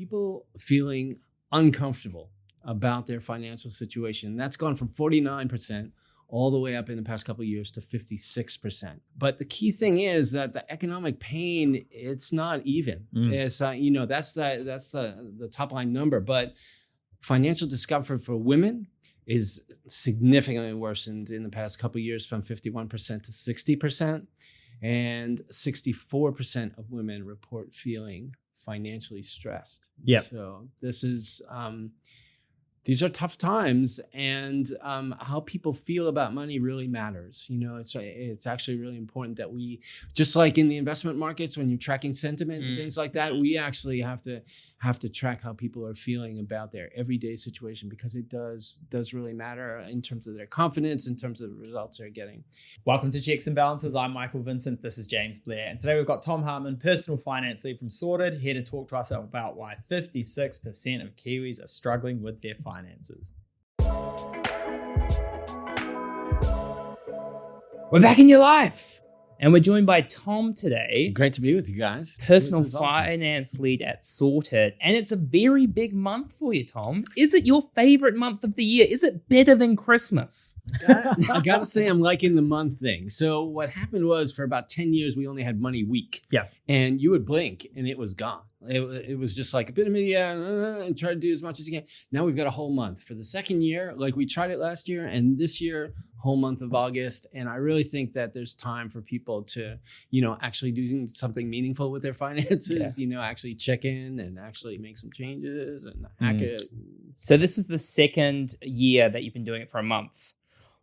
people feeling uncomfortable about their financial situation. That's gone from 49% all the way up in the past couple of years to 56%. But the key thing is that the economic pain, it's not even. It's that's the top line number. But financial discomfort for women is significantly worsened in the past couple of years, from 51% to 60%. And 64% of women report feeling financially stressed. Yeah. So this is these are tough times, and how people feel about money really matters. It's actually really important that we, just like in the investment markets, when you're tracking sentiment and things like that, we actually have to track how people are feeling about their everyday situation, because it does really matter in terms of their confidence, in terms of the results they're getting. Welcome to Checks and Balances. I'm Michael Vincent. This is James Blair. And today we've got Tom Hartmann, personal finance lead from Sorted, here to talk to us about why 56% of Kiwis are struggling with their finances. We're back in your life, and we're joined by Tom today. Great to be with you guys. Personal This is awesome. finance lead at Sorted, and it's a very big month for you, Tom. Is it your favorite month of the year? Is it better than Christmas? I gotta say, I'm liking the month thing. So what happened was, for about 10 years, we only had Money Week. Yeah. And you would blink and it was gone. It was just like a bit of media and try to do as much as you can. Now we've got a whole month. For the second year, like we tried it last year, and this year, whole month of August. And I really think that there's time for people to, actually do something meaningful with their finances, actually check in and actually make some changes and hack it. So this is the second year that you've been doing it for a month.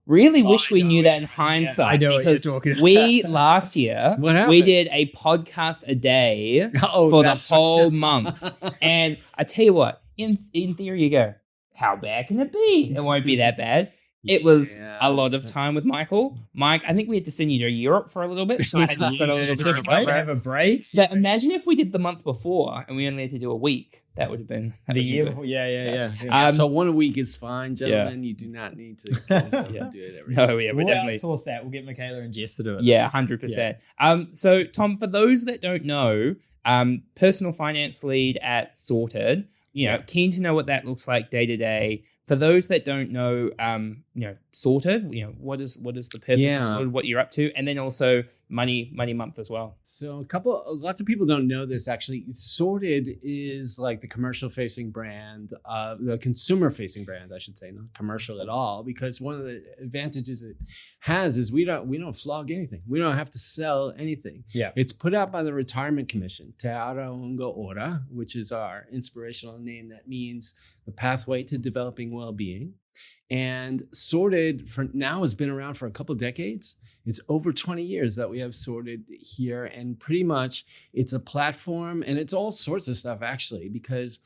Really wish we knew that in hindsight. I know what you're because talking about. we last year What happened? we did a podcast a day Oh, for the that's whole month. And I tell you what, in theory, you go, how bad can it be? It won't be that bad. It was a lot of time with Michael. Mike, I think we had to send you to Europe for a little bit. So I had to got a little Just break. have a break. But imagine if we did the month before and we only had to do a week. That would have been The year good. before. Yeah. So 1 week is fine, gentlemen. You do not need to do it every day. No, yeah, we're We'll definitely. outsource that. We'll get Michaela and Jess to do it. Yeah, 100%. So, Tom, for those that don't know, personal finance lead at Sorted, keen to know what that looks like day to day. For those that don't know, Sorted, what is the purpose of Sorted, what you're up to, and then also money month as well. So lots of people don't know this actually. Sorted is like the commercial facing brand, the consumer facing brand, I should say, not commercial at all, because one of the advantages it has is we don't flog anything. We don't have to sell anything. Yeah. It's put out by the Retirement Commission, Te Ara Unga Ora, which is our inspirational name that means the pathway to developing well-being. And Sorted for now has been around for a couple of decades. It's over 20 years that we have Sorted here, and pretty much it's a platform, and it's all sorts of stuff actually, because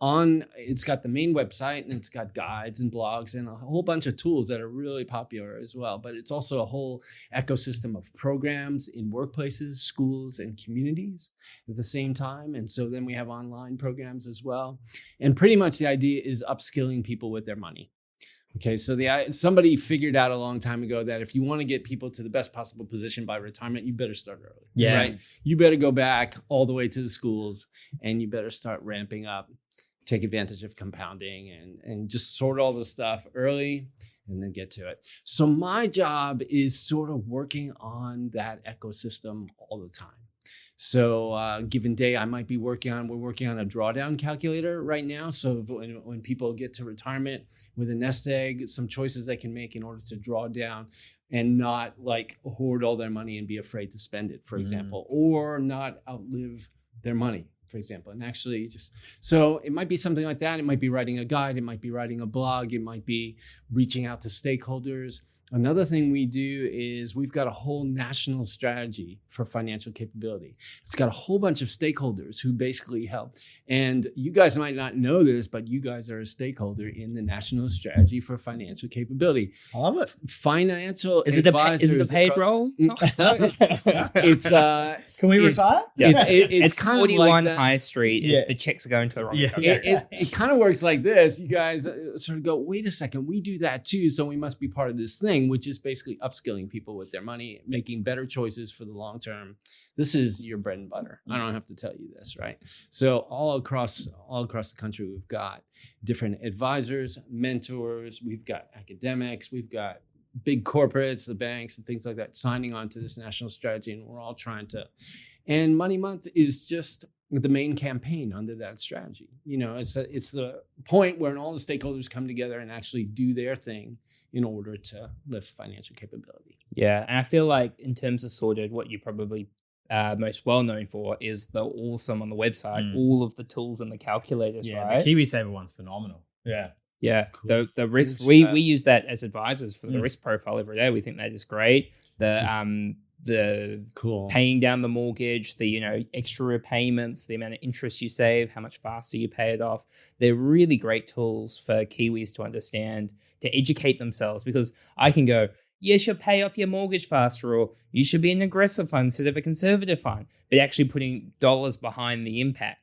it's got the main website, and it's got guides and blogs and a whole bunch of tools that are really popular as well. But it's also a whole ecosystem of programs in workplaces, schools, and communities at the same time. And so then we have online programs as well. And pretty much the idea is upskilling people with their money. Okay, so somebody figured out a long time ago that if you want to get people to the best possible position by retirement, you better start early. Yeah. Right? You better go back all the way to the schools, and you better start ramping up, take advantage of compounding, and just sort all the stuff early and then get to it. So my job is sort of working on that ecosystem all the time. So given day, we're working on a drawdown calculator right now. So when people get to retirement with a nest egg, some choices they can make in order to draw down and not like hoard all their money and be afraid to spend it, for example, or not outlive their money, for example. And actually so it might be something like that. It might be writing a guide. It might be writing a blog. It might be reaching out to stakeholders. Another thing we do is we've got a whole national strategy for financial capability. It's got a whole bunch of stakeholders who basically help. And you guys might not know this, but you guys are a stakeholder in the national strategy for financial capability. I love it. Financial Is it a paid role? It's Can we retire? it's kind of 41 like that. High Street if the checks are going to the wrong account. It kind of works like this. You guys sort of go, wait a second, we do that too, so we must be part of this thing. thing, which is basically upskilling people with their money, making better choices for the long term. This is your bread and butter. I don't have to tell you this, right? So all across the country, we've got different advisors, mentors, we've got academics, we've got big corporates, the banks and things like that signing on to this national strategy. And we're all trying to, and Money Month is just the main campaign under that strategy. It's the point where all the stakeholders come together and actually do their thing in order to lift financial capability. Yeah. And I feel like in terms of Sorted, what you're probably most well known for is the awesome on the website, all of the tools and the calculators, right? The KiwiSaver one's phenomenal. Yeah. Yeah, cool. The risk we use that as advisors for the risk profile every day. We think that is great. The cool paying down the mortgage, the extra repayments, the amount of interest you save, how much faster you pay it off. They're really great tools for Kiwis to understand, to educate themselves. Because I can go, you should pay off your mortgage faster, or you should be an aggressive fund instead of a conservative fund. But actually putting dollars behind the impacts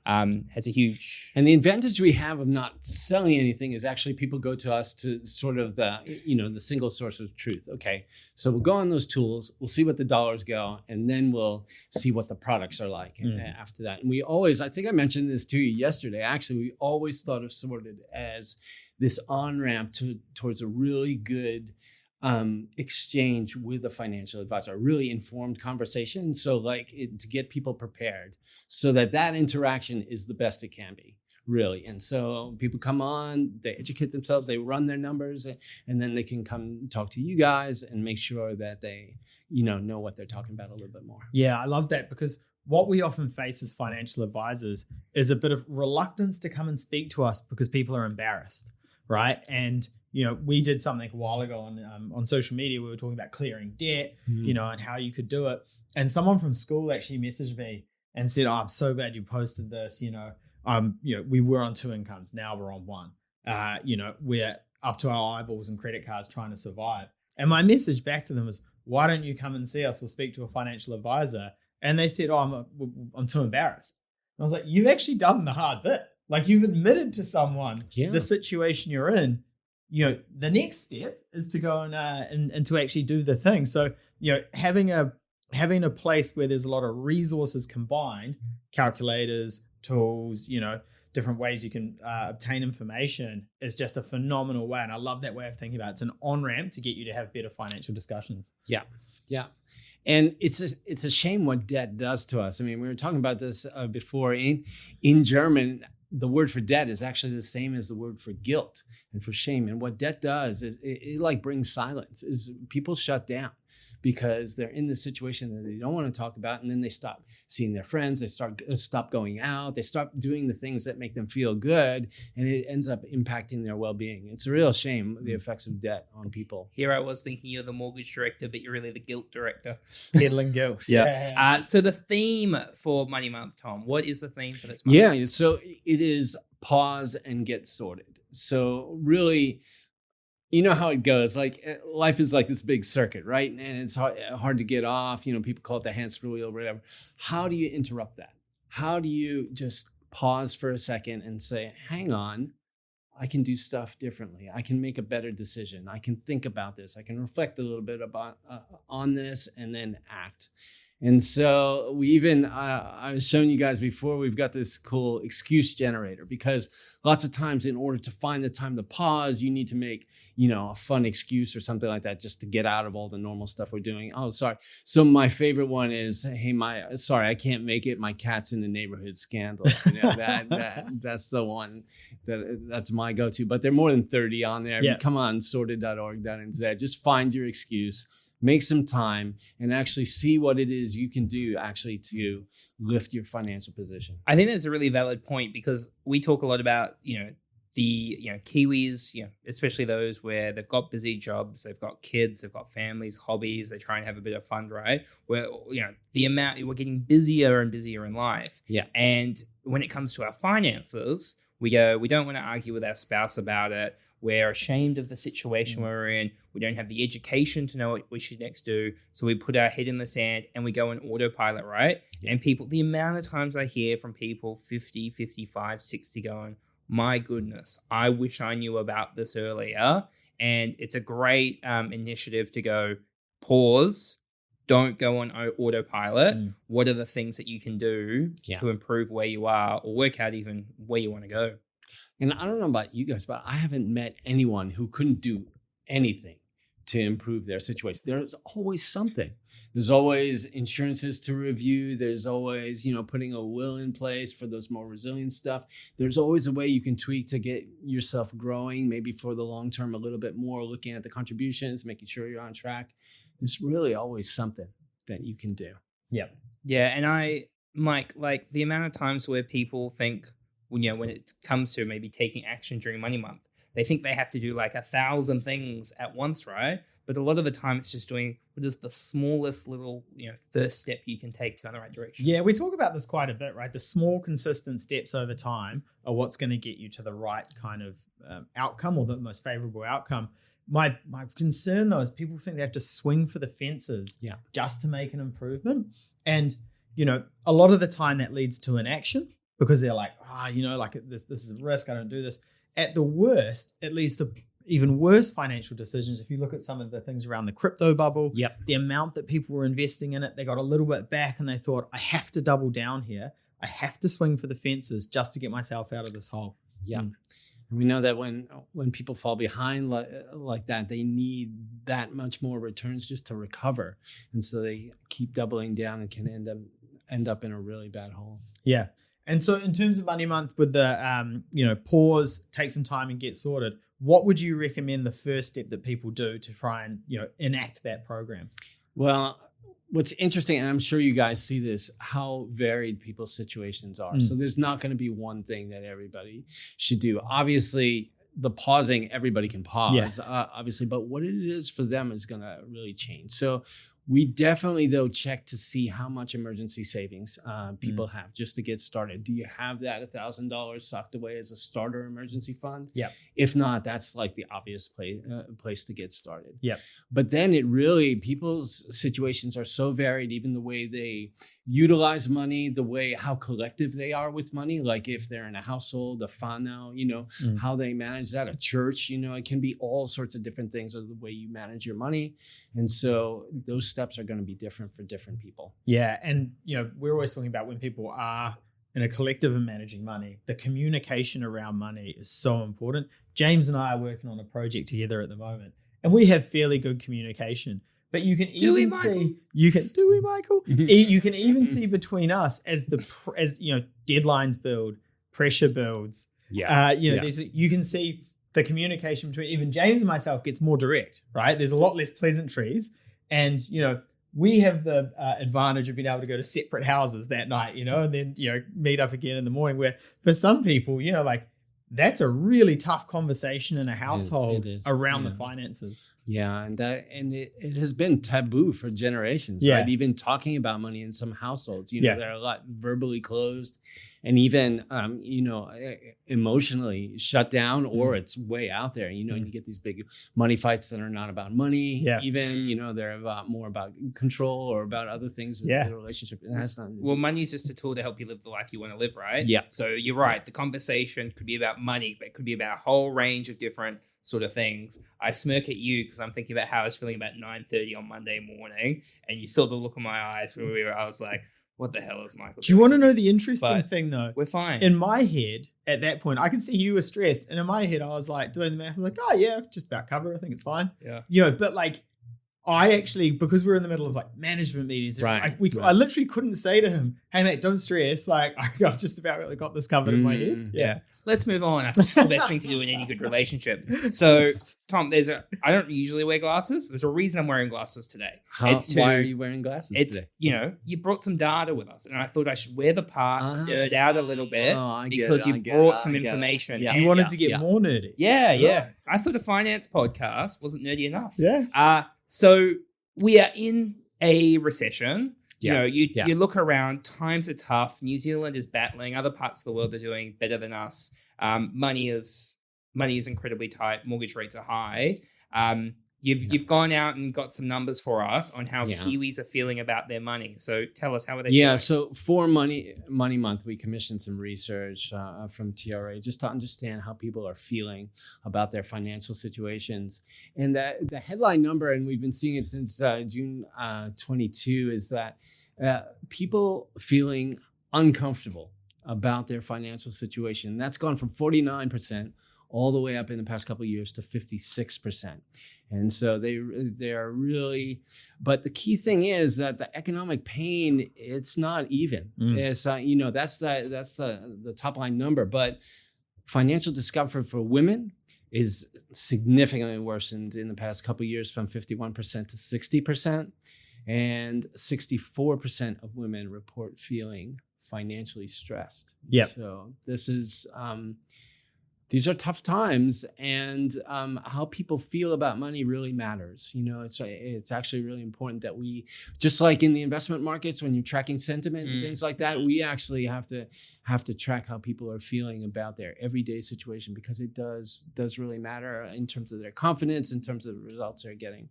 has a huge... And the advantage we have of not selling anything is actually people go to us to sort of the single source of truth. Okay, so we'll go on those tools, we'll see what the dollars go, and then we'll see what the products are like after that. And we always, I think I mentioned this to you yesterday, actually, we always thought of Sorted as this on-ramp towards a really good exchange with a financial advisor, a really informed conversation. So to get people prepared so that interaction is the best it can be, really. And so people come on, they educate themselves, they run their numbers, and then they can come talk to you guys and make sure that they, know what they're talking about a little bit more. Yeah, I love that, because what we often face as financial advisors is a bit of reluctance to come and speak to us because people are embarrassed, right? And we did something a while ago on social media. We were talking about clearing debt, and how you could do it. And someone from school actually messaged me and said, "Oh, I'm so glad you posted this. We were on 2 incomes. Now we're on 1. We're up to our eyeballs in credit cards trying to survive." And my message back to them was, "Why don't you come and see us or speak to a financial advisor?" And they said, "Oh, I'm too embarrassed." And I was like, "You've actually done the hard bit. Like, you've admitted to someone the situation you're in. The next step is to go and to actually do the thing." So, having a place where there's a lot of resources combined, calculators, tools, different ways you can obtain information, is just a phenomenal way. And I love that way of thinking about it. It's an on-ramp to get you to have better financial discussions. Yeah. Yeah. And it's a shame what debt does to us. I mean, we were talking about this before. In German, the word for debt is actually the same as the word for guilt and for shame. And what debt does is it brings silence. Is people shut down because they're in this situation that they don't want to talk about, and then they stop seeing their friends. They stop going out. They stop doing the things that make them feel good, and it ends up impacting their well-being. It's a real shame, the effects of debt on people. Here I was thinking you're the mortgage director, but you're really the guilt director. Peddling guilt. Yeah. So the theme for Money Month, Tom, what is the theme for this month? Yeah, so it is pause and get sorted. So really, you know how it goes. Life is like this big circuit, right? And it's hard to get off. People call it the hamster wheel or whatever. How do you interrupt that? How do you just pause for a second and say, hang on, I can do stuff differently. I can make a better decision. I can think about this. I can reflect a little bit about on this and then act. And so we even, I was showing you guys before, we've got this cool excuse generator, because lots of times in order to find the time to pause, you need to make, a fun excuse or something like that just to get out of all the normal stuff we're doing. Oh, sorry. So my favorite one is, hey, sorry, I can't make it. My cat's in the neighborhood scandal. That's the one that's my go-to, but there are more than 30 on there. Yeah. Come on, sorted.org.nz. Just find your excuse. Make some time and actually see what it is you can do actually to lift your financial position. I think that's a really valid point, because we talk a lot about, the Kiwis, especially those where they've got busy jobs, they've got kids, they've got families, hobbies, they try and have a bit of fun, right? Where, the amount, we're getting busier and busier in life. Yeah. And when it comes to our finances, we don't want to argue with our spouse about it. We're ashamed of the situation we're in. We don't have the education to know what we should next do. So we put our head in the sand and we go on autopilot, right? Yeah. And the amount of times I hear from people 50, 55, 60 going, my goodness, I wish I knew about this earlier. And it's a great initiative to go, pause, don't go on autopilot. What are the things that you can do to improve where you are or work out even where you want to go? And I don't know about you guys, but I haven't met anyone who couldn't do anything to improve their situation. There's always something. There's always insurances to review. There's always, putting a will in place for those more resilient stuff. There's always a way you can tweak to get yourself growing, maybe for the long term a little bit more, looking at the contributions, making sure you're on track. There's really always something that you can do. Yep. Yeah. And Mike, like the amount of times where people think, when it comes to maybe taking action during Money Month, they think they have to do like 1,000 things at once, right? But a lot of the time it's just doing what is the smallest little, first step you can take to go in the right direction. Yeah, we talk about this quite a bit, right? The small, consistent steps over time are what's going to get you to the right kind of outcome or the most favorable outcome. My concern, though, is people think they have to swing for the fences just to make an improvement. And, a lot of the time that leads to inaction because they're like, this is a risk, I don't do this. At the worst, it leads to even worse financial decisions. If you look at some of the things around the crypto bubble, the amount that people were investing in it, they got a little bit back and they thought, I have to double down here. I have to swing for the fences just to get myself out of this hole. Yeah. And we know that when people fall behind like that, they need that much more returns just to recover. And so they keep doubling down and can end up in a really bad hole. Yeah. And so in terms of Money Month with the, pause, take some time and get sorted, what would you recommend the first step that people do to try and, enact that program? Well, what's interesting, and I'm sure you guys see this, how varied people's situations are. So there's not going to be one thing that everybody should do. Obviously, the pausing, everybody can pause, obviously, but what it is for them is going to really change. So we definitely, though, check to see how much emergency savings people have just to get started. Do you have that $1,000 socked away as a starter emergency fund? Yeah. If not, that's like the obvious place to get started. Yeah. But then people's situations are so varied, even the way they utilize money, how collective they are with money. Like if they're in a household, a whānau, how they manage that, a church, it can be all sorts of different things of the way you manage your money. And so those steps are going to be different for different people. Yeah. And, we're always talking about when people are in a collective and managing money, the communication around money is so important. James and I are working on a project together at the moment, and we have fairly good communication. But you can even see, Michael? You can even see between us as deadlines build, pressure builds. Yeah. You can see the communication between even James and myself gets more direct, right? There's a lot less pleasantries. And, we have the advantage of being able to go to separate houses that night, and then, meet up again in the morning, where for some people, that's a really tough conversation in a household around the finances. Yeah. And it has been taboo for generations, right? Even talking about money in some households, they're a lot verbally closed and even, emotionally shut down, or it's way out there, and you get these big money fights that are not about money. Yeah. Even, they're more about control or about other things in the relationship. It has nothing to do. Well, money is just a tool to help you live the life you want to live, right? Yeah. So you're right. The conversation could be about money, but it could be about a whole range of different sort of things. I smirk at you because I'm thinking about how I was feeling about 9:30 on Monday morning, and you saw the look in my eyes where I was like, what the hell is Michael? Do you want to know the interesting thing, though? We're fine. In my head, at that point, I could see you were stressed. And in my head, I was like doing the math. I was like, oh, yeah, just about cover. I think it's fine. Yeah. But like, I actually, because we're in the middle of like management meetings, I literally couldn't say to him, hey, mate, don't stress. Like, I've just about really got this covered in my head. Yeah. Let's move on. I think it's the best thing to do in any good relationship. So, Tom, I don't usually wear glasses. There's a reason I'm wearing glasses today. Why are you wearing glasses today? You brought some data with us, and I thought I should wear the part, nerd out a little bit, because you brought some information. Yeah. You wanted to get more nerdy. Yeah. I thought a finance podcast wasn't nerdy enough. Yeah. So we are in a recession. You look around, times are tough. New Zealand is battling. Other parts of the world are doing better than us. Money is incredibly tight. Mortgage rates are high. You've gone out and got some numbers for us on how Yeah. Kiwis are feeling about their money. So tell us, how are they Yeah, feeling? so for Money Month, we commissioned some research from TRA just to understand how people are feeling about their financial situations. And the headline number, and we've been seeing it since June 22, is that people feeling uncomfortable about their financial situation. That's gone from 49% all the way up in the past couple of years to 56%. And so they are really, but the key thing is that the economic pain, it's not even. It's that's the top line number, but financial discomfort for women is significantly worsened in the past couple of years from 51% to 60%, and 64% of women report feeling financially stressed. Yeah. So this is these are tough times, and how people feel about money really matters. It's actually really important that we, just like in the investment markets, when you're tracking sentiment and things like that, we actually have to track how people are feeling about their everyday situation, because it does really matter in terms of their confidence, in terms of the results they're getting.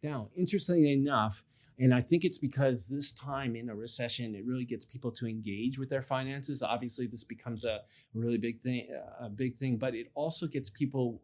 Now, interestingly enough, and I think it's because this time in a recession, it really gets people to engage with their finances. Obviously, this becomes a really big thing, but it also gets people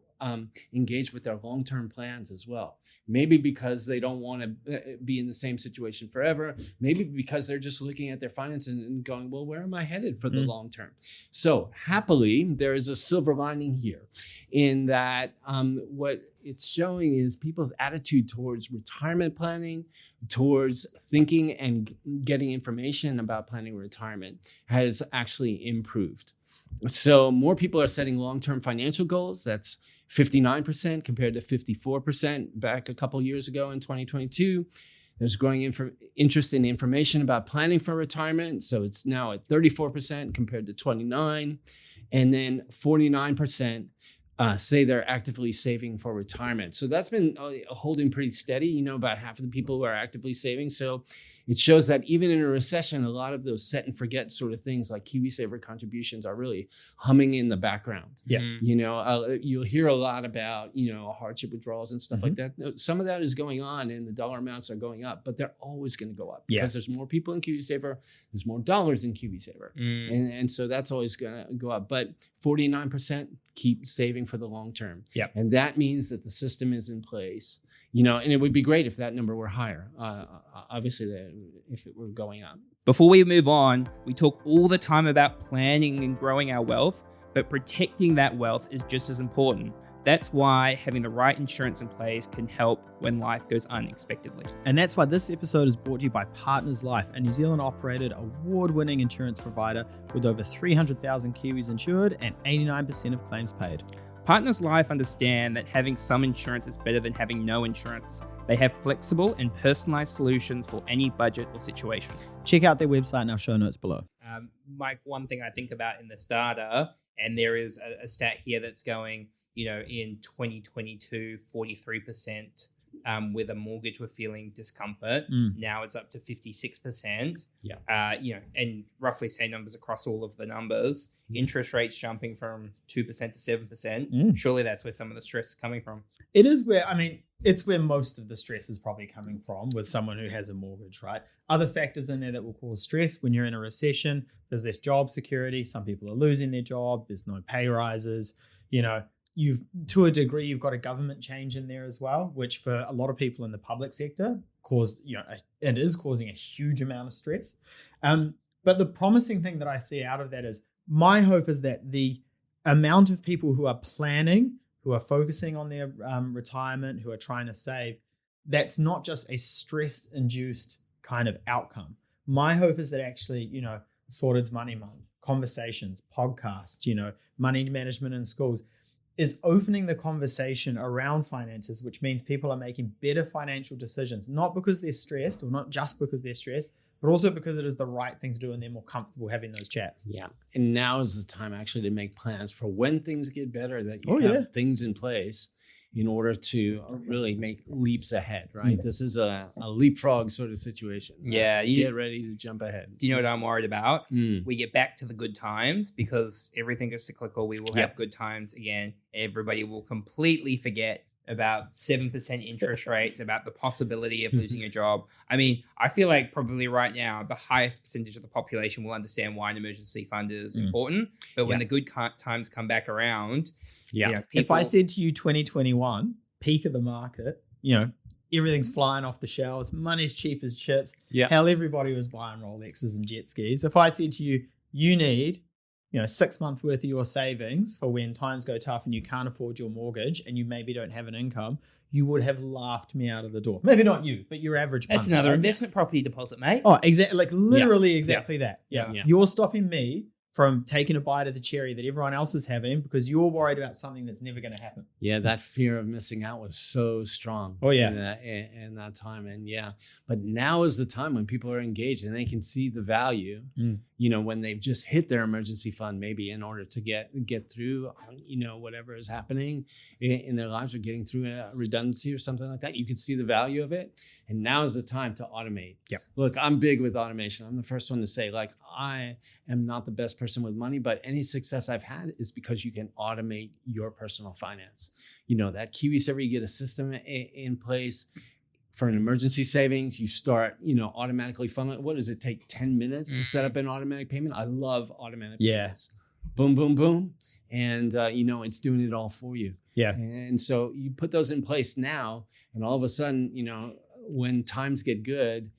engaged with their long-term plans as well. Maybe because they don't want to be in the same situation forever. Maybe because they're just looking at their finances and going, well, where am I headed for the long term? So happily, there is a silver lining here in that what it's showing is people's attitude towards retirement planning, towards thinking and getting information about planning retirement has actually improved. So more people are setting long-term financial goals. That's 59% compared to 54% back a couple years ago in 2022. There's growing interest in information about planning for retirement. So it's now at 34% compared to 29%. And then 49% say they're actively saving for retirement. So that's been holding pretty steady. About half of the people who are actively saving. So it shows that even in a recession, a lot of those set and forget sort of things like KiwiSaver contributions are really humming in the background. Yeah. You'll hear a lot about, hardship withdrawals and stuff like that. Some of that is going on and the dollar amounts are going up, but they're always going to go up because there's more people in KiwiSaver, there's more dollars in KiwiSaver. And so that's always going to go up. But 49% keep saving for the long term. Yep. And that means that the system is in place. And it would be great if that number were higher. Obviously, if it were going up. Before we move on, we talk all the time about planning and growing our wealth, but protecting that wealth is just as important. That's why having the right insurance in place can help when life goes unexpectedly. And that's why this episode is brought to you by Partners Life, a New Zealand operated award-winning insurance provider with over 300,000 Kiwis insured and 89% of claims paid. Partners Life understand that having some insurance is better than having no insurance. They have flexible and personalized solutions for any budget or situation. Check out their website in our show notes below. Mike, one thing I think about in this data, and there is a stat here that's going, in 2022, 43% with a mortgage were feeling discomfort. Now it's up to 56%. Yeah. And roughly same numbers across all of the numbers. Interest rates jumping from 2% to 7%. Surely that's where some of the stress is coming from. It is it's where most of the stress is probably coming from with someone who has a mortgage, right? Other factors in there that will cause stress when you're in a recession, there's less job security. Some people are losing their job. There's no pay rises. To a degree, you've got a government change in there as well, which for a lot of people in the public sector it is causing a huge amount of stress. But the promising thing that I see out of that is my hope is that the amount of people who are planning, who are focusing on their retirement, who are trying to save, that's not just a stress-induced kind of outcome. My hope is that actually, Sorted's Money Month, conversations, podcasts, money management in schools, is opening the conversation around finances, which means people are making better financial decisions, not because they're stressed or not just because they're stressed, but also because it is the right thing to do and they're more comfortable having those chats. Yeah. And now is the time actually to make plans for when things get better, that you have things in place in order to really make leaps ahead, right? Yeah. This is a leapfrog sort of situation. Yeah. Get ready to jump ahead. Do you know what I'm worried about? We get back to the good times because everything is cyclical. We will have good times again. Everybody will completely forget about 7% interest rates, about the possibility of losing a job. I mean, I feel like probably right now, the highest percentage of the population will understand why an emergency fund is important. But when the good times come back around, if I said to you 2021, peak of the market, everything's flying off the shelves, money's cheap as chips. Hell, everybody was buying Rolexes and jet skis. If I said to you, you need 6 months worth of your savings for when times go tough and you can't afford your mortgage and you maybe don't have an income, you would have laughed me out of the door. Maybe not you, but your average That's punter, another right? investment property deposit, mate. Oh, exactly. Like literally exactly that. Yeah. You're stopping me from taking a bite of the cherry that everyone else is having because you're worried about something that's never going to happen. Yeah, that fear of missing out was so strong. Oh, yeah. In that time. And but now is the time when people are engaged and they can see the value, when they've just hit their emergency fund, maybe in order to get through, whatever is happening in their lives or getting through a redundancy or something like that. You can see the value of it. And now is the time to automate. Yeah. Look, I'm big with automation. I'm the first one to say, like, I am not the best person with money, but any success I've had is because you can automate your personal finance. That Kiwis, ever you get a system in place for an emergency savings, you start, automatically funneling. What does it take? 10 minutes to set up an automatic payment? I love automatic payments. Boom, boom, boom. And, it's doing it all for you. Yeah. And so you put those in place now, and all of a sudden, when times get good,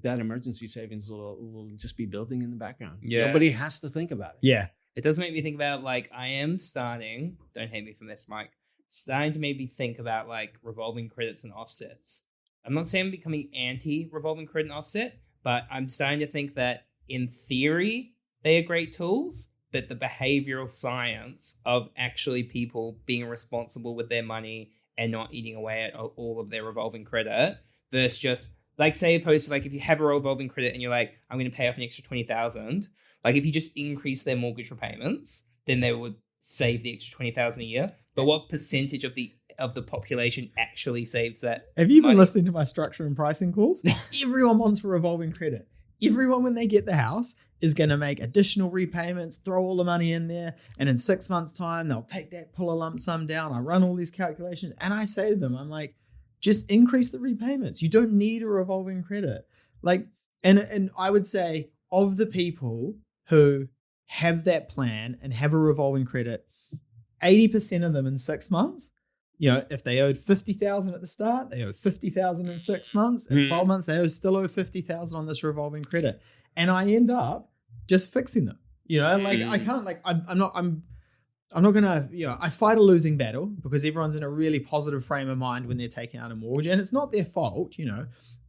that emergency savings will just be building in the background. Yeah. Nobody has to think about it. Yeah. It does make me think about, like, I am starting, don't hate me for this, Mike, starting to maybe think about, like, revolving credits and offsets. I'm not saying I'm becoming anti-revolving credit and offset, but I'm starting to think that in theory, they are great tools, but the behavioral science of actually people being responsible with their money and not eating away at all of their revolving credit versus just, like, say, opposed to, like, if you have a revolving credit and you're like, I'm going to pay off an extra $20,000, like, if you just increase their mortgage repayments, then they would save the extra $20,000 a year. But what percentage of the population actually saves that? Have you been money? listening to my structure and pricing calls? Everyone wants a revolving credit. Everyone, when they get the house, is going to make additional repayments, throw all the money in there, and in 6 months' time, they'll take that, pull a lump sum down. I run all these calculations, and I say to them, I'm like, just increase the repayments. You don't need a revolving credit. Like, and I would say of the people who have that plan and have a revolving credit, 80% of them in 6 months, if they owed 50,000 at the start, they owe 50,000 in 6 months. In 12 months, they still owe 50,000 on this revolving credit. And I end up just fixing them. I can't, I'm not gonna, I fight a losing battle because everyone's in a really positive frame of mind when they're taking out a mortgage, and it's not their fault.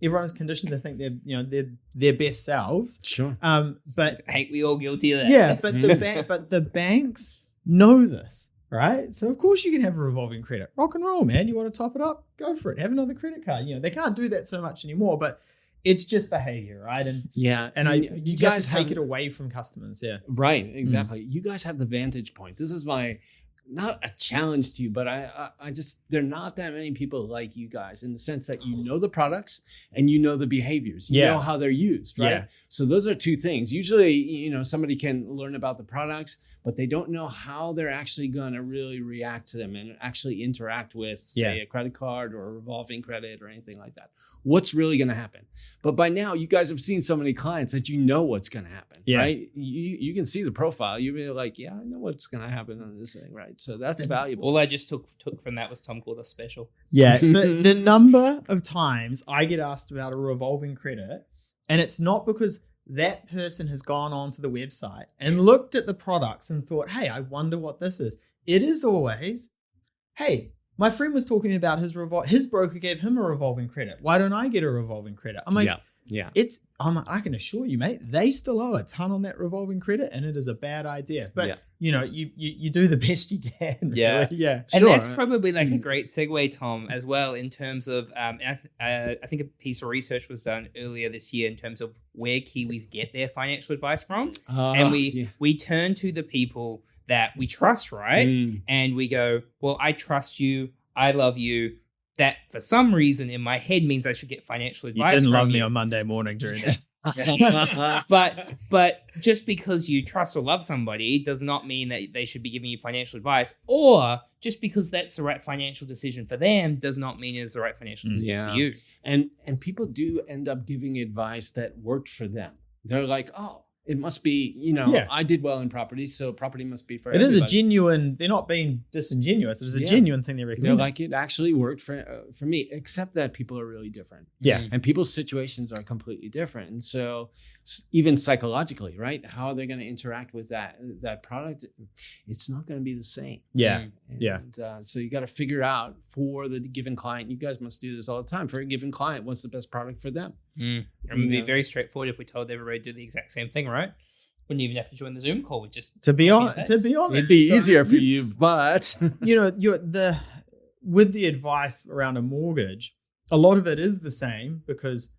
Everyone's conditioned to think they're their best selves. Sure. But ain't we all guilty of that? Yeah, but the banks know this, right? So of course you can have a revolving credit. Rock and roll, man. You want to top it up? Go for it. Have another credit card. They can't do that so much anymore, but it's just behavior, right? And you guys take it away from customers. Yeah. Right. Exactly. You guys have the vantage point. This is not a challenge to you, but I just, there are not that many people like you guys in the sense that you know the products and you know the behaviors. You know how they're used, right? Yeah. So those are two things. Usually, somebody can learn about the products, but they don't know how they're actually going to really react to them and actually interact with, say, a credit card or a revolving credit or anything like that. What's really going to happen? But by now, you guys have seen so many clients that you know what's going to happen, right? You can see the profile. You're really like, I know what's going to happen on this thing, right? So that's valuable. All I just took from that was Tom called us special. Yeah. The number of times I get asked about a revolving credit, and it's not because that person has gone onto the website and looked at the products and thought, hey, I wonder what this is. It is always, hey, my friend was talking about his broker gave him a revolving credit. Why don't I get a revolving credit? I'm like, I can assure you, mate, they still owe a ton on that revolving credit, and it is a bad idea. But you do the best you can. Yeah, really. Yeah. And that's probably like a great segue, Tom, as well, in terms of I think a piece of research was done earlier this year in terms of where Kiwis get their financial advice from, and we turn to the people that we trust, right? And we go, well, I trust you, I love you. That for some reason in my head means I should get financial advice. You didn't love me on Monday morning during that. But just because you trust or love somebody does not mean that they should be giving you financial advice, or just because that's the right financial decision for them does not mean it's the right financial decision for you. And people do end up giving advice that worked for them. They're like, oh, it must be, I did well in property, so property must be for It everybody. is a genuine, they're not being disingenuous. It is a genuine thing they recommend. They're like, it actually worked for me, except that people are really different. Yeah. And people's situations are completely different. And so even psychologically, right? How are they going to interact with that product? It's not going to be the same. Yeah. And, so you got to figure out for the given client, you guys must do this all the time. For a given client, what's the best product for them? It would be very straightforward if we told everybody to do the exact same thing, right? Wouldn't even have to join the Zoom call. We just to be honest, it'd be easier for you, but with the advice around a mortgage, a lot of it is the same because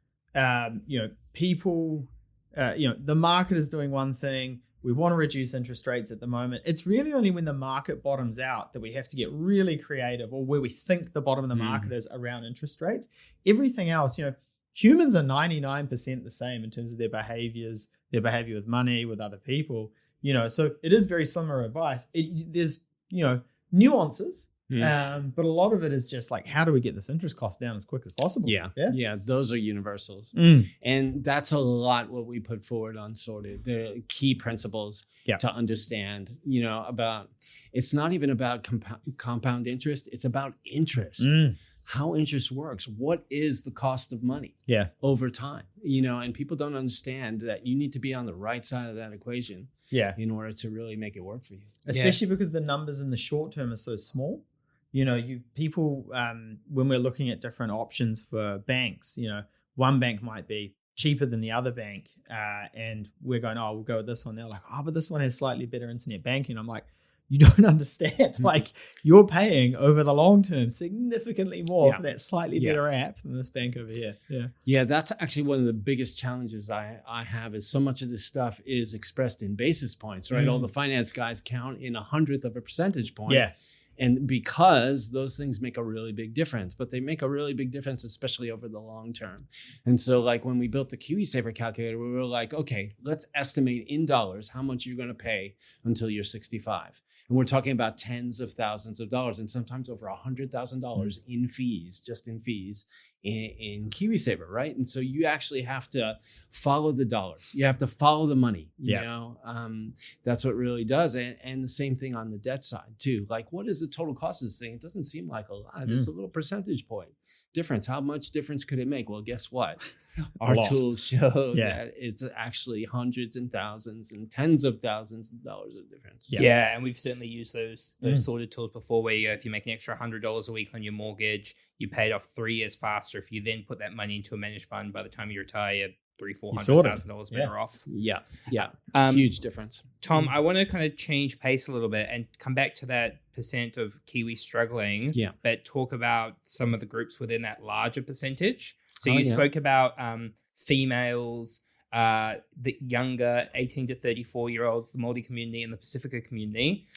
people, the market is doing one thing. We want to reduce interest rates at the moment. It's really only when the market bottoms out that we have to get really creative, or where we think the bottom of the market is around interest rates. Everything else, humans are 99% the same in terms of their behavior with money, with other people, so it is very similar advice. There's, nuances, but a lot of it is just like, how do we get this interest cost down as quick as possible? Yeah. Those are universals. And that's a lot what we put forward on Sorted. The key principles to understand, about, it's not even about compound interest. It's about interest. How interest works. What is the cost of money over time? And people don't understand that you need to be on the right side of that equation in order to really make it work for you. Especially because the numbers in the short term are so small. People, when we're looking at different options for banks, one bank might be cheaper than the other bank. And we're going, we'll go with this one. They're like, but this one has slightly better internet banking. I'm like, you don't understand. Like, you're paying over the long term significantly more for that slightly better app than this bank over here. Yeah, that's actually one of the biggest challenges I have, is so much of this stuff is expressed in basis points, right? All the finance guys count in 1/100 of a percentage point. Yeah. And because those things make a really big difference, but they make a really big difference, especially over the long term. And so like when we built the Kiwis Saver calculator, we were like, okay, let's estimate in dollars how much you're going to pay until you're 65. And we're talking about tens of thousands of dollars and sometimes over $100,000 in fees, just in fees in Kiwis Saver, right? And so you actually have to follow the dollars. You have to follow the money, you know? That's what really does. And the same thing on the debt side too. Like, what is the total cost of this thing? It doesn't seem like a lot. It's a little percentage point difference. How much difference could it make? Well, guess what? Our tools show that it's actually hundreds and thousands and tens of thousands of dollars of difference. Yeah, and we've certainly used those sorted tools before, where if you make an extra $100 a week on your mortgage, you pay it off 3 years faster. If you then put that money into a managed fund, by the time you retire, $300,000-$400,000 better off. Huge difference. Tom, I want to kind of change pace a little bit and come back to that percent of Kiwis struggling, but talk about some of the groups within that larger percentage. So you spoke about females, the younger 18 to 34-year-olds, the Māori community and the Pacifica community.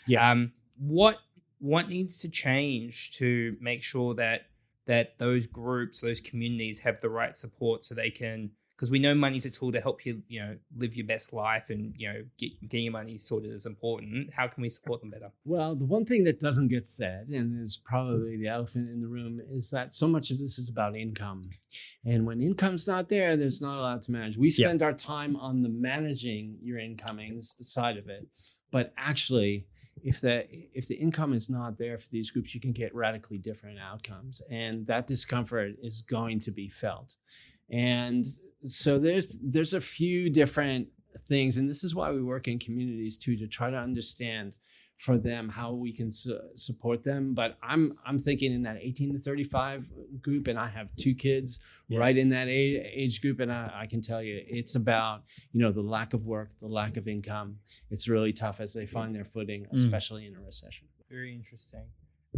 What needs to change to make sure that those groups, those communities have the right support so they can, because we know money's a tool to help you, live your best life, and, getting your money sorted is important. How can we support them better? Well, the one thing that doesn't get said, and is probably the elephant in the room, is that so much of this is about income. And when income's not there, there's not a lot to manage. We spend our time on the managing your incomings side of it. But actually, if the income is not there for these groups, you can get radically different outcomes. And that discomfort is going to be felt. And so there's a few different things, and this is why we work in communities too, to try to understand for them how we can support them. But I'm thinking in that 18 to 35 group, and I have 2 kids right in that age group, and I can tell you it's about the lack of work, the lack of income. It's really tough as they find their footing, especially in a recession. Very interesting.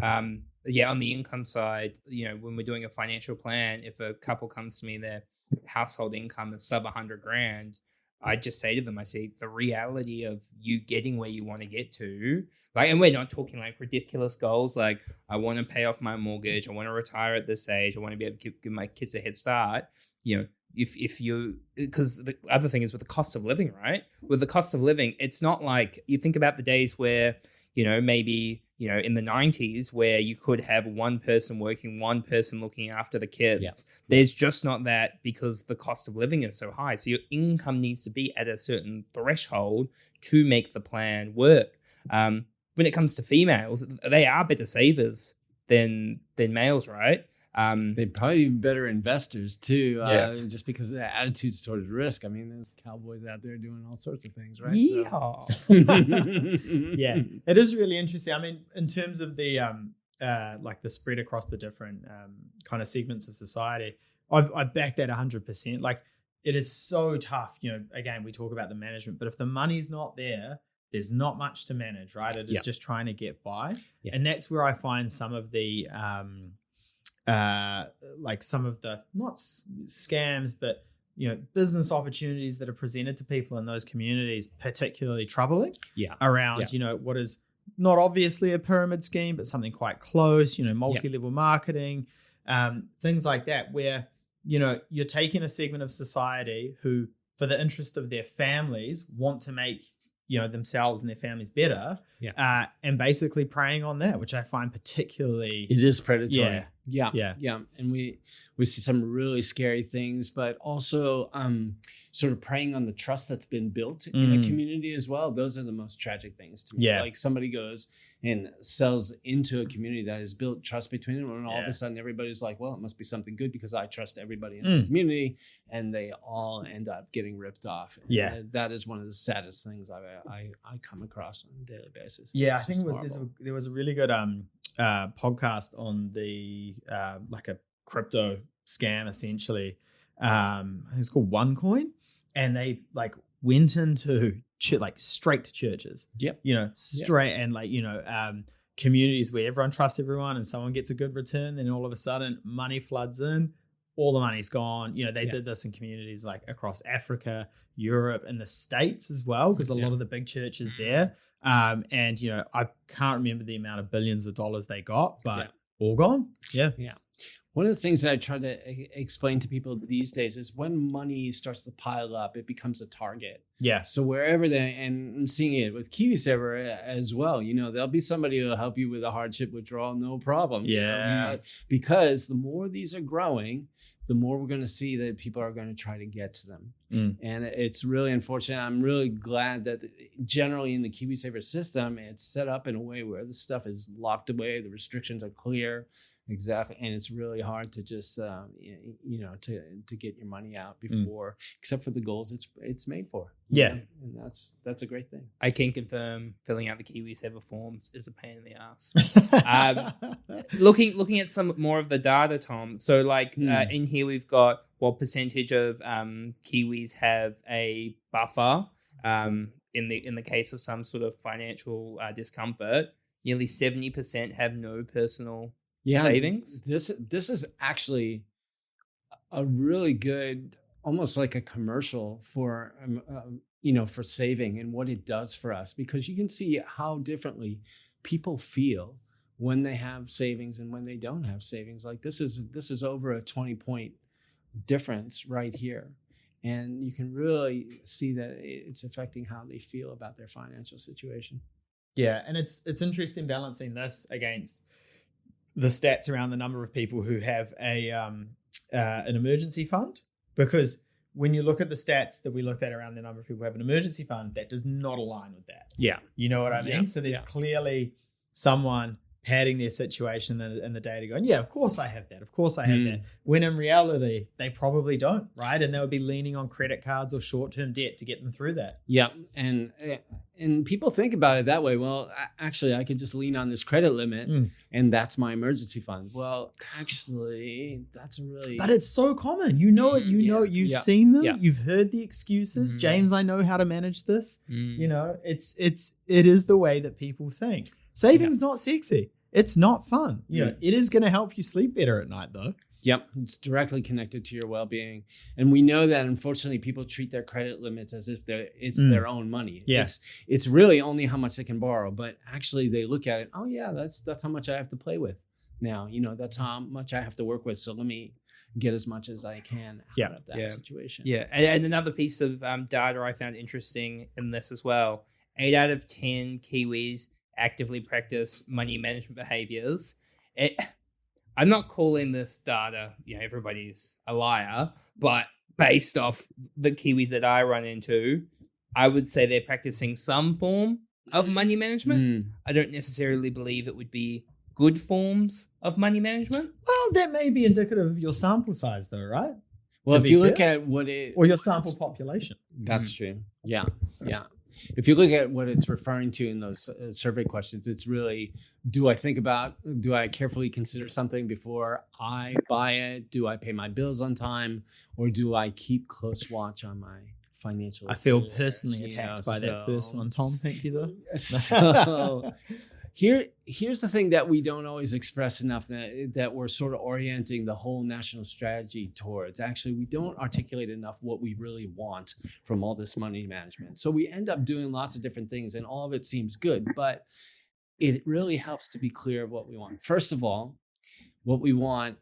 On the income side, when we're doing a financial plan, if a couple comes to me, their household income is sub $100,000, I just say to them, I say the reality of you getting where you want to get to, like, and we're not talking like ridiculous goals. Like, I want to pay off my mortgage. I want to retire at this age. I want to be able to give my kids a head start. You know, if you, because the other thing is with the cost of living, right? With the cost of living, it's not like you think about the days where, you know, maybe, you know, in the 90s where you could have one person working, one person looking after the kids. Yeah. There's just not that because the cost of living is so high. So your income needs to be at a certain threshold to make the plan work. When it comes to females, they are better savers than males, right? They'd probably be better investors too, Yeah. just because of their attitudes towards risk. I mean, there's cowboys out there doing all sorts of things, right? Yeehaw. Yeah, it is really interesting. I mean, in terms of the like the spread across the different kind of segments of society, I back that 100%. Like, it is so tough. You know, again, we talk about the management, but if the money's not there, there's not much to manage, right? It is just trying to get by, and that's where I find some of the like some of the not scams, but you know, business opportunities that are presented to people in those communities particularly troubling. Around you know, what is not obviously a pyramid scheme, but something quite close. You know, multi-level marketing, things like that, where you know you're taking a segment of society who, for the interest of their families, want to make you know themselves and their families better, and basically preying on that, which I find particularly it is predatory. Yeah. And we see some really scary things, but also sort of preying on the trust that's been built in a community as well. Those are the most tragic things to me. Like, somebody goes and sells into a community that has built trust between them, and all of a sudden everybody's like, well, it must be something good because I trust everybody in this community, and they all end up getting ripped off. And that is one of the saddest things I come across on a daily basis. I think there was a really good podcast on the like a crypto scam essentially. I think it's called OneCoin, and they like went into like straight to churches. You know, straight and like you know communities where everyone trusts everyone, and someone gets a good return, then all of a sudden money floods in, all the money's gone. You know, they did this in communities like across Africa, Europe, and the States as well, because a lot of the big churches there. And you know, I can't remember the amount of billions of dollars they got, but all gone. Yeah. One of the things that I try to explain to people these days is when money starts to pile up, it becomes a target. So wherever and I'm seeing it with Kiwis as well, you know, there'll be somebody who'll help you with a hardship withdrawal, no problem. Because the more these are growing, the more we're going to see that people are going to try to get to them. And it's really unfortunate. I'm really glad that generally in the KiwiSaver system, it's set up in a way where the stuff is locked away. The restrictions are clear. Exactly. And it's really hard to just, you know, to get your money out before, except for the goals it's made for. And that's a great thing. I can confirm filling out the KiwiSaver forms is a pain in the ass. Looking at some more of the data, Tom. So like in here, we've got what percentage of Kiwis have a buffer in the case of some sort of financial discomfort. Nearly 70% have no personal savings. This is actually a really good, almost like a commercial for you know, for saving and what it does for us, because you can see how differently people feel when they have savings and when they don't have savings. Like this is over a 20-point difference right here, and you can really see that it's affecting how they feel about their financial situation. And it's interesting balancing this against the stats around the number of people who have an emergency fund, because when you look at the stats that we looked at around the number of people who have an emergency fund, that does not align with that. You know what I mean? So there's clearly someone padding their situation in the data going, of course I have that. Of course I have that. When in reality, they probably don't, right? And they would be leaning on credit cards or short-term debt to get them through that. And people think about it that way. Well, actually, I could just lean on this credit limit and that's my emergency fund. Well, actually, that's a really... But it's so common. You know it. You know it. You've seen them. You've heard the excuses. James, I know how to manage this. You know, it is the way that people think. Saving's not sexy. It's not fun. You know, it is going to help you sleep better at night, though. Yep, it's directly connected to your well-being, and we know that unfortunately people treat their credit limits as if it's their own money. Yeah. It's really only how much they can borrow, but actually they look at it. Oh yeah, that's how much I have to play with now. That's how much I have to work with. So let me get as much as I can out of that situation. Yeah, and another piece of data I found interesting in this as well: 8 out of 10 Kiwis actively practice money management behaviors. I'm not calling this data, everybody's a liar, but based off the Kiwis that I run into, I would say they're practicing some form of money management. I don't necessarily believe it would be good forms of money management. Well, that may be indicative of your sample size, though, right? Well, if you look at what or your sample population. That's true. Yeah. If you look at what it's referring to in those survey questions, it's really, do I carefully consider something before I buy it? Do I pay my bills on time? Or do I keep close watch on my financial affairs? I feel personally attacked by that first one, Tom. Thank you, though. So here's the thing that we don't always express enough, that we're sort of orienting the whole national strategy towards. Actually, we don't articulate enough what we really want from all this money management. So we end up doing lots of different things, and all of it seems good, but it really helps to be clear of what we want. First of all, what we want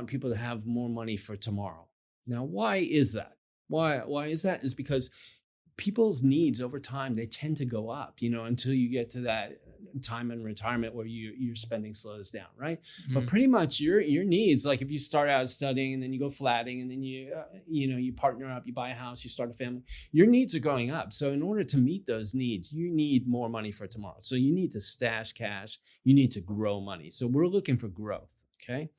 people to have more money for tomorrow. Now, why is that? Why is that? Is because people's needs over time, they tend to go up, until you get to that time in retirement where your spending slows down, right? But pretty much your needs, like if you start out studying and then you go flatting and then you partner up, you buy a house, you start a family, your needs are going up. So in order to meet those needs, you need more money for tomorrow. So you need to stash cash, you need to grow money. So we're looking for growth, okay?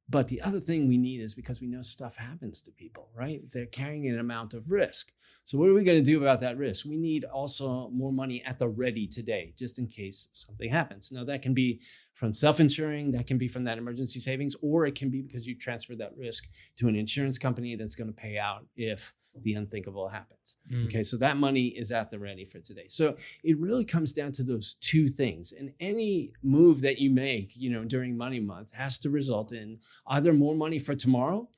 But the other thing we need is, because we know stuff happens to people, right? They're carrying an amount of risk. So what are we going to do about that risk? We need also more money at the ready today, just in case something happens. Now, that can be from self-insuring, that can be from that emergency savings, or it can be because you transferred that risk to an insurance company that's going to pay out if the unthinkable happens. Okay, so that money is at the ready for today. So it really comes down to those two things. And any move that you make, during Money Month has to result in either more money for tomorrow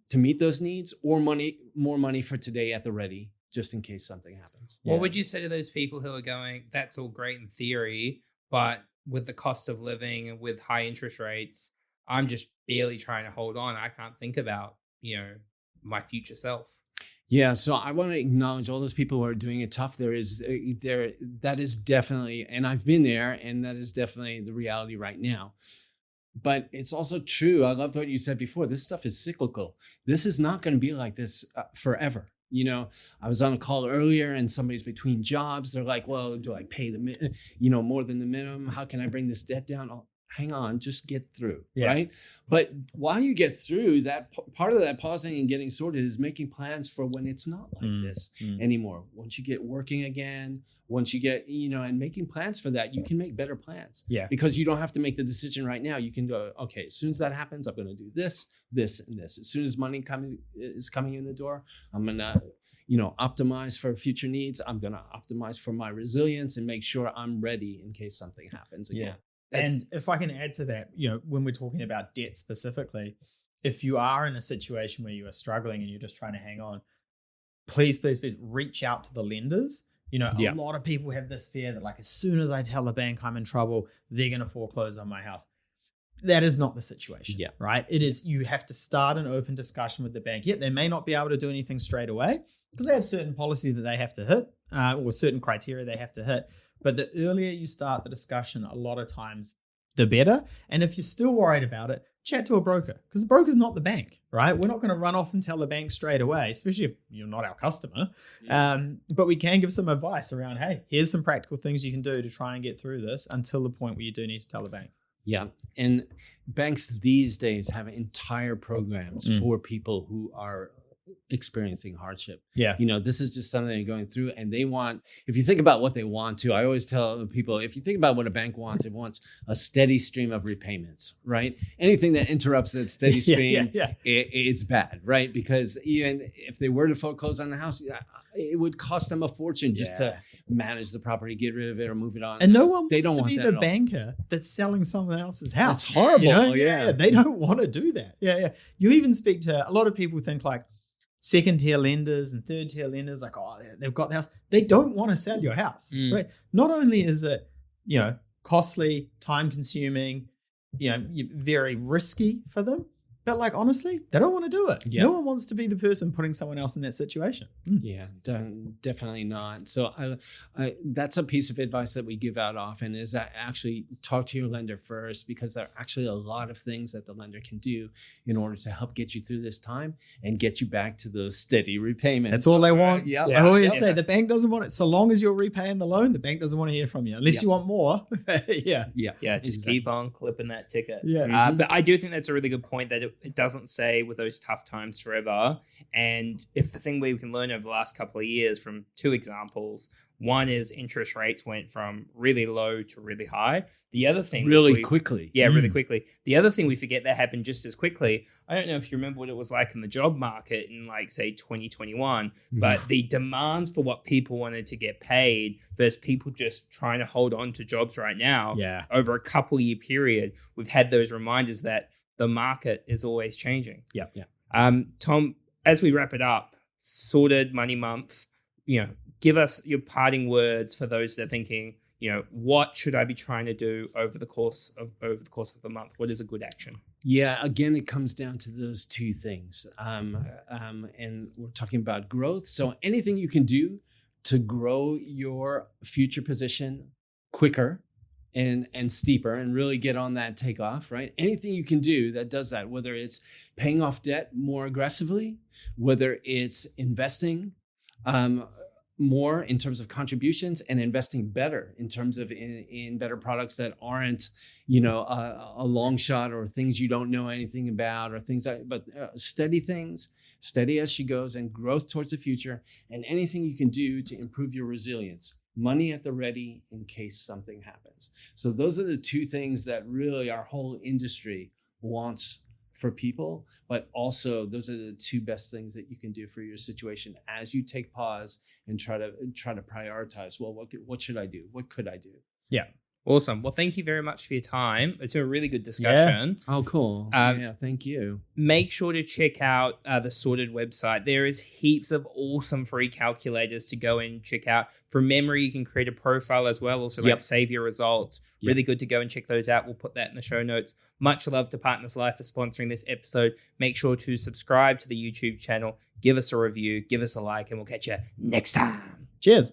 to meet those needs, or more money for today at the ready, just in case something happens. What would you say to those people who are going, that's all great in theory, but with the cost of living and with high interest rates, I'm just barely trying to hold on. I can't think about, my future self. Yeah, so I want to acknowledge all those people who are doing it tough. That is definitely, and I've been there, and that is definitely the reality right now. But it's also true. I loved what you said before. This stuff is cyclical. This is not going to be like this forever. I was on a call earlier, and somebody's between jobs. They're like, well, do I pay more than the minimum? How can I bring this debt down? Oh, hang on, just get through, right? But while you get through, that part of that pausing and getting sorted is making plans for when it's not like this anymore. Once you get working again, once you get, and making plans for that, you can make better plans. Yeah. Because you don't have to make the decision right now. You can go, okay, as soon as that happens, I'm going to do this, this, and this. As soon as money is coming in the door, I'm going to, optimize for future needs. I'm going to optimize for my resilience and make sure I'm ready in case something happens again. Yeah. And if I can add to that, when we're talking about debt specifically, if you are in a situation where you are struggling and you're just trying to hang on, please reach out to the lenders. A lot of people have this fear that, like, as soon as I tell the bank I'm in trouble, they're going to foreclose on my house. That is not the situation, right? It is, you have to start an open discussion with the bank. They may not be able to do anything straight away because they have certain policies that they have to hit or certain criteria they have to hit. But the earlier you start the discussion, a lot of times, the better. And if you're still worried about it, chat to a broker, because the broker's not the bank, right? We're not going to run off and tell the bank straight away, especially if you're not our customer. But we can give some advice around, hey, here's some practical things you can do to try and get through this until the point where you do need to tell the bank. Yeah. And banks these days have entire programs for people who are experiencing hardship. Yeah. This is just something you're going through, and they want, if you think about what they want to, I always tell people, if you think about what a bank wants, it wants a steady stream of repayments, right? Anything that interrupts that steady stream, it's bad, right? Because even if they were to foreclose on the house, it would cost them a fortune just to manage the property, get rid of it, or move it on. And no one they wants don't to want be that the at all. banker that's selling someone else's house. That's horrible. They don't want to do that. Yeah. You even speak to a lot of people think like second tier lenders and third tier lenders, like, oh, they've got the house. They don't want to sell your house, right? Not only is it, costly, time consuming, very risky for them, but like, honestly, they don't want to do it. Yeah. No one wants to be the person putting someone else in that situation. Yeah, definitely not. So that's a piece of advice that we give out often, is that actually talk to your lender first, because there are actually a lot of things that the lender can do in order to help get you through this time and get you back to those steady repayments. That's all they want. Yeah. I always say the bank doesn't want it. So long as you're repaying the loan, the bank doesn't want to hear from you. Unless you want more. Yeah, just keep on clipping that ticket. Yeah. But I do think that's a really good point, that it doesn't stay with those tough times forever. And if the thing we can learn over the last couple of years from two examples, one is interest rates went from really low to really high. The other thing really quickly. Yeah, really quickly. The other thing we forget that happened just as quickly. I don't know if you remember what it was like in the job market in like, say, 2021, but the demands for what people wanted to get paid versus people just trying to hold on to jobs right now. Yeah. Over a couple year period, we've had those reminders that the market is always changing. Yeah. Tom, as we wrap it up, sorted money month, give us your parting words for those that are thinking, what should I be trying to do over the course of the month? What is a good action? Yeah, again, it comes down to those two things. And we're talking about growth. So anything you can do to grow your future position quicker and steeper and really get on that takeoff, right? Anything you can do that does that, whether it's paying off debt more aggressively, whether it's investing more in terms of contributions and investing better in terms of in better products that aren't, a long shot or things you don't know anything about or things but steady things, steady as she goes, and growth towards the future, and anything you can do to improve your resilience. Money at the ready in case something happens. So those are the two things that really our whole industry wants for people, but also those are the two best things that you can do for your situation as you take pause and try to prioritize. Well, what should I do? What could I do? Yeah. Awesome. Well, thank you very much for your time. It's been a really good discussion. Oh, cool. Thank you. Make sure to check out the Sorted website. There is heaps of awesome free calculators to go and check out. From memory, you can create a profile as well. Also, save your results. Really good to go and check those out. We'll put that in the show notes. Much love to Partners Life for sponsoring this episode. Make sure to subscribe to the YouTube channel. Give us a review. Give us a like, and we'll catch you next time. Cheers.